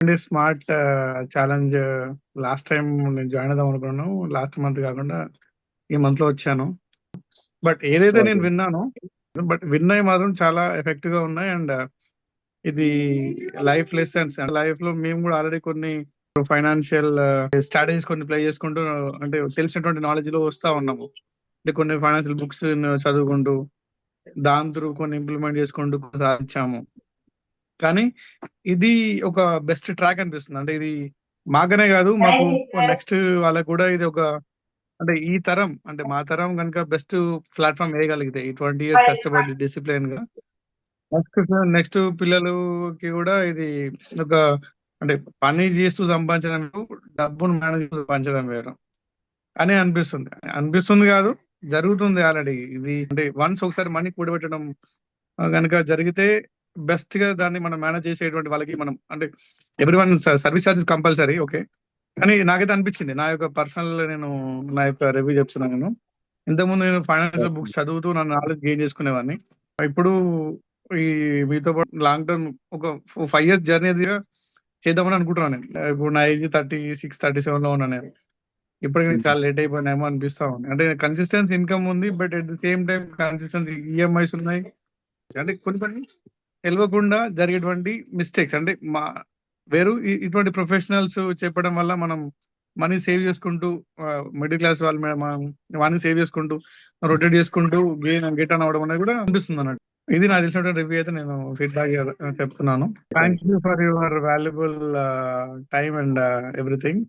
Smart challenge last time నేను join అవుదాం అనుకున్నాను. లాస్ట్ మంత్ కాకుండా ఈ మంత్ లో వచ్చాను. బట్ ఏదైతే నేను ఓకే. విన్నానో, బట్ విన్నవి మాత్రం చాలా ఎఫెక్టివ్ గా ఉన్నాయి. అండ్ ఇది లైఫ్ లెసన్స్. లైఫ్ లో మేము కూడా ఆల్రెడీ కొన్ని ఫైనాన్షియల్ స్ట్రాటజీస్ కొన్ని ప్లే చేసుకుంటూ, అంటే తెలిసినటువంటి నాలెడ్జ్ లో వస్తా ఉన్నాము. అంటే కొన్ని ఫైనాన్షియల్ బుక్స్ చదువుకుంటూ దాని త్రూ కొన్ని ఇంప్లిమెంట్ చేసుకుంటూ సాధించాము. కానీ ఇది ఒక బెస్ట్ ట్రాక్ అనిపిస్తుంది. అంటే ఇది మాకనే కాదు, మాకు నెక్స్ట్ వాళ్ళకి కూడా ఇది ఒక, అంటే ఈ తరం, అంటే మా తరం కనుక బెస్ట్ ప్లాట్ఫామ్ వేయగలిగితే ఈ 20 years కష్టపడి డిసిప్లిన్ గా నెక్స్ట్ నెక్స్ట్ పిల్లలకి కూడా ఇది ఒక, అంటే పని చేస్తూ సంపాదించడం వేరు, డబ్బును మేనేజ్ చేస్తూ సంపాదించడం వేరు అని అనిపిస్తుంది. అనిపిస్తుంది కాదు, జరుగుతుంది ఆల్రెడీ. ఇది అంటే వన్స్ ఒకసారి మనీ కూడబెట్టడం కనుక జరిగితే బెస్ట్ గా దాన్ని మనం మేనేజ్ చేసేటువంటి వాళ్ళకి మనం, అంటే every one service charges compulsory, okay. కానీ నాకైతే అనిపించింది, నా యొక్క పర్సనల్, నేను నా యొక్క రివ్యూ చెప్తున్నాను. నేను ఇంతకుముందు నేను ఫైనాన్షియల్ బుక్స్ చదువుతూ నా నాలెడ్జ్ గెయిన్ చేసుకునేవాడిని. ఇప్పుడు ఈ మీతో పాటు లాంగ్ టర్మ్ ఒక 5 years జర్నీ చేద్దామని అనుకుంటున్నాను నేను. ఇప్పుడు నా ఏజ్ 36, 37 లో ఉన్నాను నేను. ఇప్పటికి చాలా లేట్ అయిపోయినామో అనిపిస్తా ఉంది. అంటే కన్సిస్టెన్సీ ఇన్కమ్ ఉంది, but at the same time consistency EMIs ఉన్నాయి. అంటే కొన్ని తెలియకుండా జరిగేటువంటి మిస్టేక్స్, అంటే మా వేరు ఇటువంటి ప్రొఫెషనల్స్ చెప్పడం వల్ల మనం మనీ సేవ్ చేసుకుంటూ, మిడిల్ క్లాస్ వాళ్ళు మనీ సేవ్ చేసుకుంటూ రొటేట్ చేసుకుంటూ గెట్ ఆన్ అవడం అనేది కూడా అనిపిస్తుంది అన్నట్టు. ఇది నాకు తెలిసినటువంటి రివ్యూ అయితే నేను ఫీడ్బ్యాక్ చెప్తున్నాను. Thank you for your valuable time and everything.